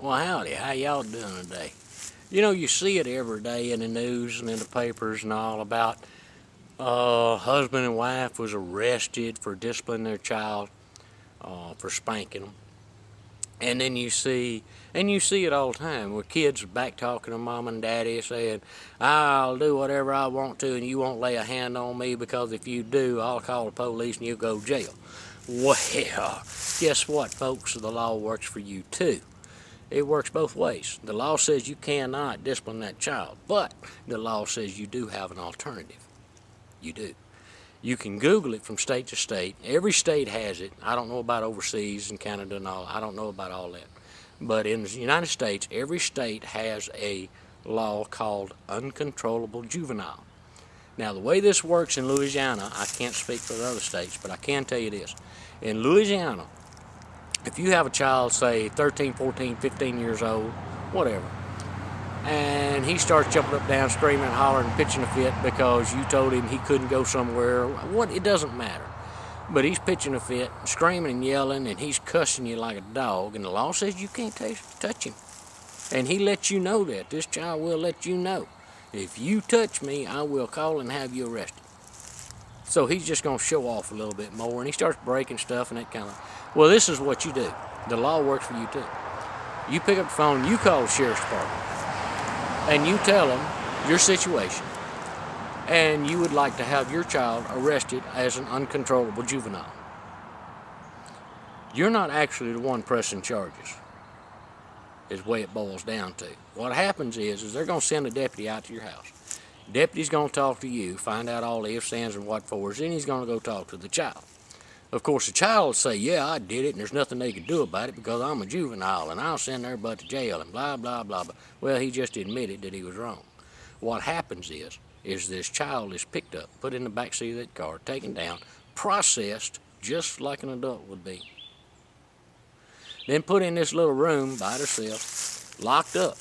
Well, howdy, how y'all doing today? You know, you see it every day in the news and in the papers and all about husband and wife was arrested for disciplining their child, for spanking them. And then you see it all the time where kids are back talking to mom and daddy saying, I'll do whatever I want to and you won't lay a hand on me because if you do, I'll call the police and you'll go to jail. Well, guess what, folks? The law works for you too. It works both ways. The law says you cannot discipline that child, but the law says you do have an alternative. You do. You can Google it from state to state. Every state has it. I don't know about overseas and Canada and all. I don't know about all that. But in the United States, every state has a law called Uncontrollable Juvenile. Now, the way this works in Louisiana, I can't speak for the other states, but I can tell you this. In Louisiana, if you have a child, say 13, 14, 15 years old, whatever, and he starts jumping up, down, screaming, hollering, pitching a fit because you told him he couldn't go somewhere, it doesn't matter. But he's pitching a fit, screaming and yelling, and he's cussing you like a dog, and the law says you can't touch him. And he lets you know that. This child will let you know. If you touch me, I will call and have you arrested. So he's just going to show off a little bit more, and he starts breaking stuff and that kind of. Well, this is what you do. The law works for you too. You pick up the phone, you call the sheriff's department, and you tell them your situation, and you would like to have your child arrested as an uncontrollable juvenile. You're not actually the one pressing charges, is the way it boils down to. What happens is they're going to send a deputy out to your house. Deputy's going to talk to you, find out all the ifs, ands, and what fors, then he's going to go talk to the child. Of course, the child will say, yeah, I did it, and there's nothing they can do about it because I'm a juvenile, and I'll send their butt to jail, and blah, blah, blah, blah. Well, he just admitted that he was wrong. What happens is this child is picked up, put in the backseat of that car, taken down, processed just like an adult would be. Then put in this little room by themselves, locked up.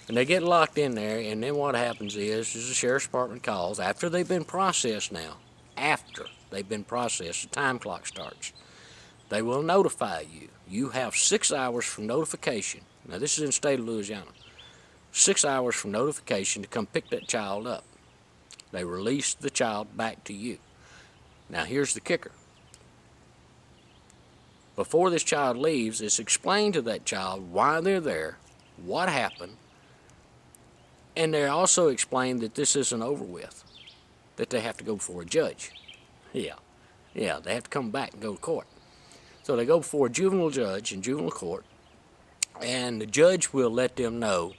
And they get locked in there, and then what happens is the sheriff's department calls, after they've been processed now, after they've been processed, the time clock starts. They will notify you. You have 6 hours from notification. Now, this is in the state of Louisiana. 6 hours from notification to come pick that child up. They release the child back to you. Now, here's the kicker. Before this child leaves, it's explained to that child why they're there, what happened, and they also explain that this isn't over with, that they have to go before a judge. Yeah, they have to come back and go to court. So they go before a juvenile judge in juvenile court, and the judge will let them know,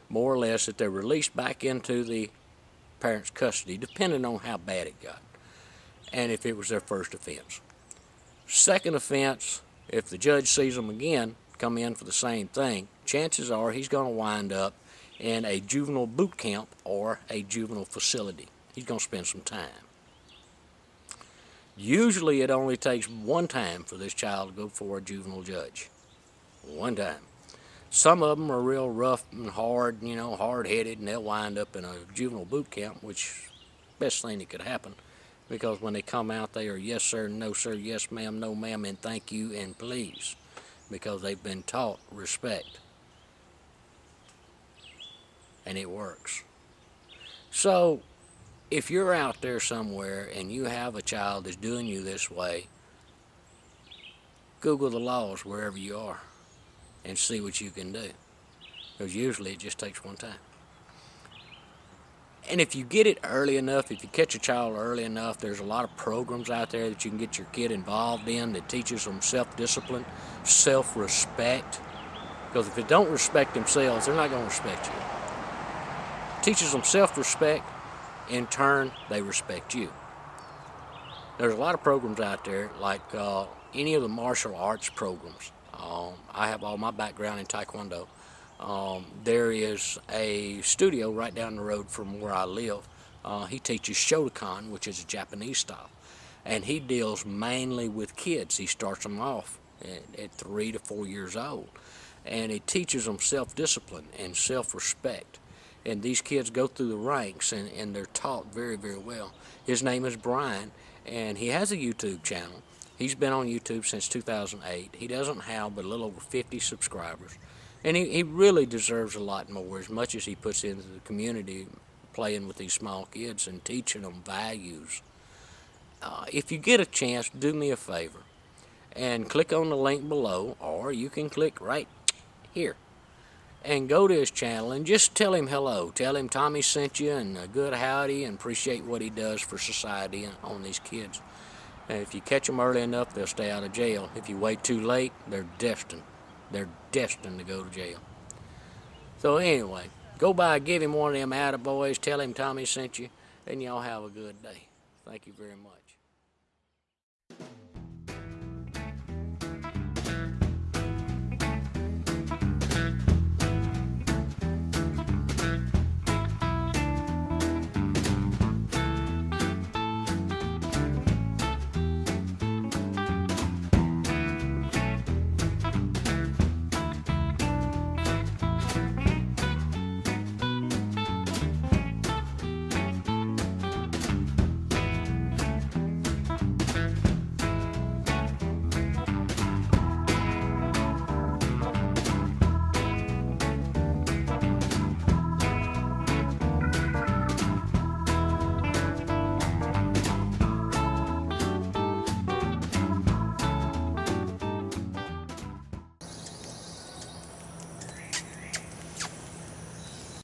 more or less, that they're released back into the parent's custody, depending on how bad it got, and if it was their first offense. Second offense, if the judge sees them again, come in for the same thing, chances are he's going to wind up in a juvenile boot camp or a juvenile facility. He's going to spend some time. Usually it only takes one time for this child to go before a juvenile judge. One time. Some of them are real rough and hard, hard-headed, and they'll wind up in a juvenile boot camp, which is the best thing that could happen, because when they come out, they are yes, sir, no, sir, yes, ma'am, no, ma'am, and thank you, and please, because they've been taught respect. And it works. So, if you're out there somewhere and you have a child that's doing you this way, Google the laws wherever you are and see what you can do. Because usually it just takes one time. And if you get it early enough, if you catch a child early enough, there's a lot of programs out there that you can get your kid involved in that teaches them self-discipline, self-respect. Because if they don't respect themselves, they're not going to respect you. Teaches them self-respect, in turn, they respect you. There's a lot of programs out there, like any of the martial arts programs. I have all my background in Taekwondo. There is a studio right down the road from where I live. He teaches Shotokan, which is a Japanese style. And he deals mainly with kids. He starts them off at 3 to 4 years old. And he teaches them self-discipline and self-respect. And these kids go through the ranks, and they're taught very, very well. His name is Brian, and he has a YouTube channel. He's been on YouTube since 2008. He doesn't have but a little over 50 subscribers. And he really deserves a lot more, as much as he puts into the community playing with these small kids and teaching them values. If you get a chance, do me a favor and click on the link below, or you can click right here and go to his channel and just tell him hello. Tell him Tommy sent you and a good howdy, and appreciate what he does for society and on these kids. And if you catch them early enough, they'll stay out of jail. If you wait too late, they're destined. They're destined to go to jail. So anyway, go by, give him one of them attaboys, tell him Tommy sent you, and y'all have a good day. Thank you very much.